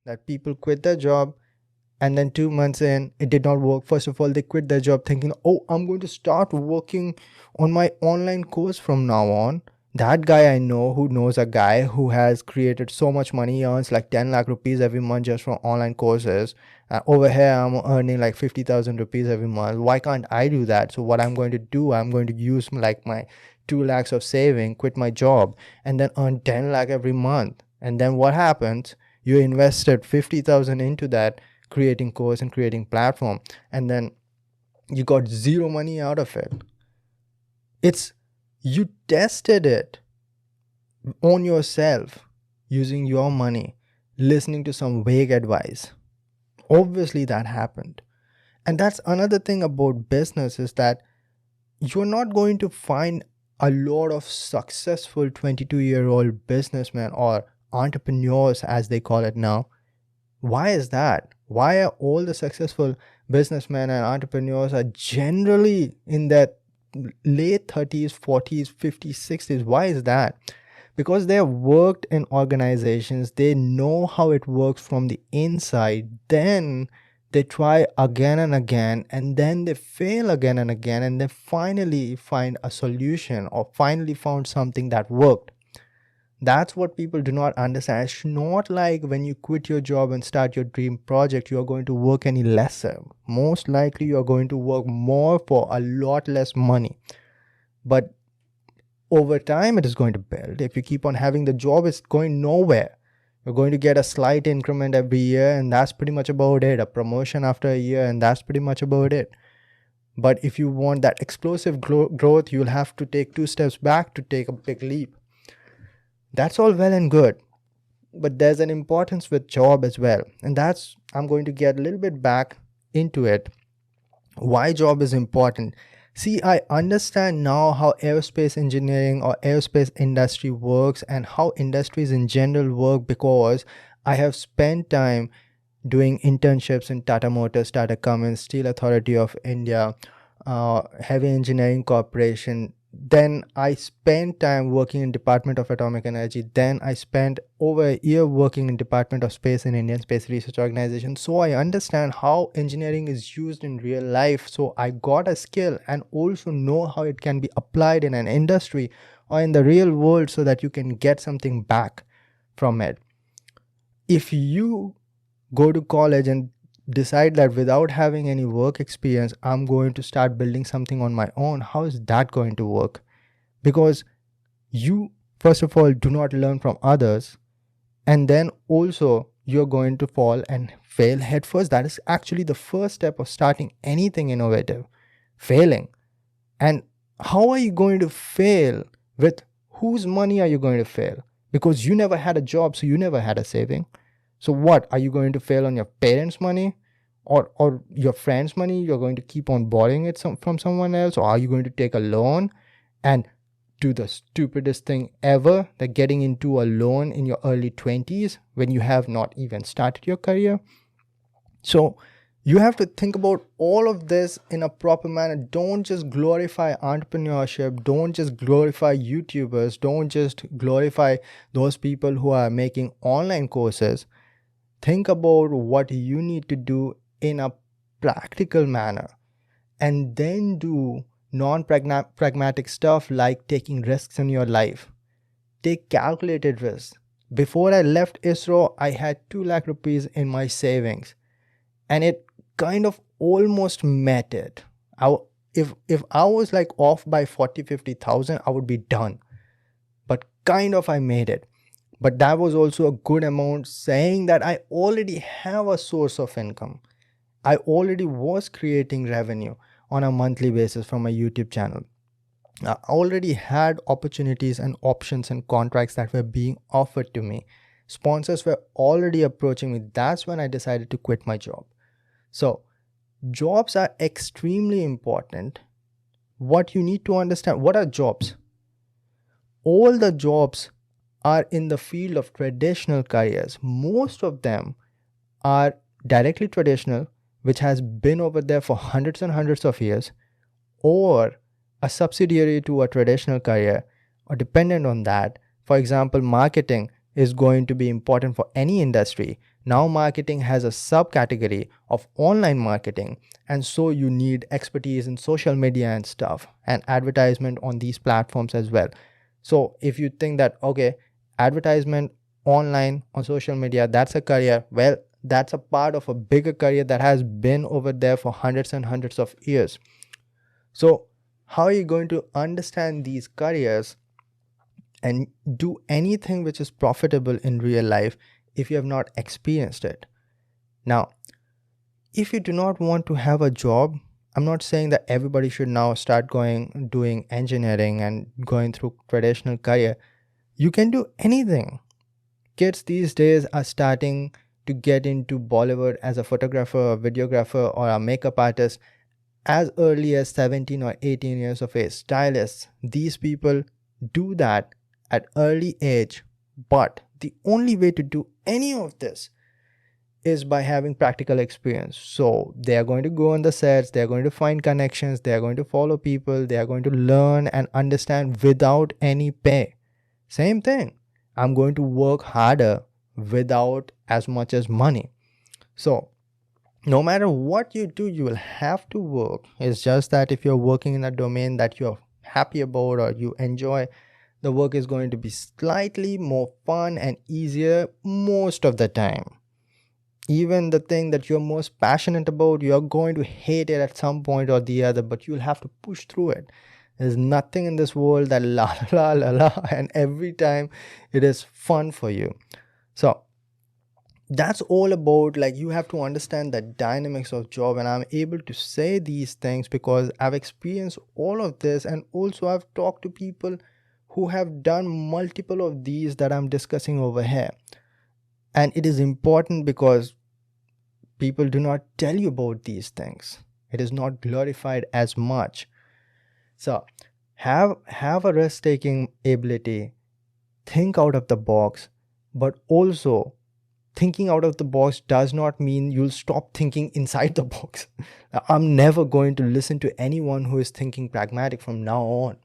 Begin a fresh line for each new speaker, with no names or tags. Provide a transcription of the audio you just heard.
that people quit their job and then 2 months in, it did not work. First of all, they quit their job thinking, oh, I'm going to start working on my online course from now on. That guy I know who knows a guy who has created so much money, he earns like 10 lakh rupees every month just from online courses. Over here, I'm earning like 50,000 rupees every month. Why can't I do that? So what I'm going to do, I'm going to use like my 2 lakhs of saving, quit my job, and then earn 10 lakh every month. And then what happens? You invested 50,000 into that, creating course and creating platform, and then you got zero money out of it. It's you tested it on yourself using your money, listening to some vague advice. Obviously that happened. And that's another thing about business, is that you're not going to find a lot of successful 22-year-old businessmen or entrepreneurs, as they call it now. Why is that? Why are all the successful businessmen and entrepreneurs are generally in their late 30s, 40s, 50s, 60s? Why is that? Because they have worked in organizations, they know how it works from the inside. Then they try again and again, and then they fail again and again, and they finally find a solution or finally found something that worked. That's what people do not understand. It's not like when you quit your job and start your dream project, you are going to work any lesser. Most likely, you are going to work more for a lot less money. But over time, it is going to build. If you keep on having the job, it's going nowhere. You're going to get a slight increment every year, and that's pretty much about it. A promotion after a year, and that's pretty much about it. But if you want that explosive growth, you'll have to take 2 steps back to take a big leap. That's all well and good, but there's an importance with job as well, and that's, I'm going to get a little bit back into it. Why job is important? See, I understand now how aerospace engineering or aerospace industry works and how industries in general work, because I have spent time doing internships in Tata Motors, Tata Cummins, Steel Authority of India, Heavy Engineering Corporation. Then I spent time working in Department of Atomic Energy. Then I spent over a year working in Department of Space in Indian Space Research Organization. So I understand how engineering is used in real life. So I got a skill and also know how it can be applied in an industry or in the real world so that you can get something back from it. If you go to college and decide that without having any work experience, I'm going to start building something on my own, how is that going to work? Because you, first of all, do not learn from others, and then also you're going to fall and fail headfirst. That is actually the first step of starting anything innovative, failing. And how are you going to fail? With whose money are you going to fail? Because you never had a job, so you never had a saving. So what, are you going to fail on your parents' money or your friends' money? You're going to keep on borrowing it from someone else? Or are you going to take a loan and do the stupidest thing ever, that getting into a loan in your early 20s when you have not even started your career? So you have to think about all of this in a proper manner. Don't just glorify entrepreneurship. Don't just glorify YouTubers. Don't just glorify those people who are making online courses. Think about what you need to do in a practical manner, and then do non-pragmatic stuff like taking risks in your life. Take calculated risks. Before I left ISRO, I had 2 lakh rupees in my savings, and it kind of almost met it. If I was like off by 40,000-50,000, I would be done. But kind of I made it. But that was also a good amount, saying that I already have a source of income. I already was creating revenue on a monthly basis from my YouTube channel. I already had opportunities and options and contracts that were being offered to me. Sponsors were already approaching me. That's when I decided to quit my job. So jobs are extremely important. What you need to understand, what are jobs? All the jobs are in the field of traditional careers. Most of them are directly traditional, which has been over there for hundreds and hundreds of years, or a subsidiary to a traditional career or dependent on that. For example, marketing is going to be important for any industry. Now marketing has a subcategory of online marketing, and so you need expertise in social media and stuff, and advertisement on these platforms as well. So if you think that, okay, advertisement online on social media, that's a career, well, that's a part of a bigger career that has been over there for hundreds and hundreds of years. So how are you going to understand these careers and do anything which is profitable in real life if you have not experienced it? Now, if you do not want to have a job, I'm not saying that everybody should now start doing engineering and going through traditional career. You can do anything. Kids these days are starting to get into Bollywood as a photographer, a videographer, or a makeup artist as early as 17 or 18 years of age. Stylists, these people do that at early age, but the only way to do any of this is by having practical experience. So they are going to go on the sets, they are going to find connections, they are going to follow people, they are going to learn and understand without any pay. Same thing, I'm going to work harder without as much as money. So no matter what you do, you will have to work. It's just that if you're working in a domain that you're happy about or you enjoy, the work is going to be slightly more fun and easier most of the time. Even the thing that you're most passionate about, you're going to hate it at some point or the other, but you'll have to push through it. There's nothing in this world that la la la la and every time it is fun for you. So that's all about, like, you have to understand the dynamics of job, and I'm able to say these things because I've experienced all of this, and also I've talked to people who have done multiple of these that I'm discussing over here. And it is important because people do not tell you about these things. It is not glorified as much. So have a risk-taking ability, think out of the box, but also thinking out of the box does not mean you'll stop thinking inside the box. I'm never going to listen to anyone who is thinking pragmatic from now on.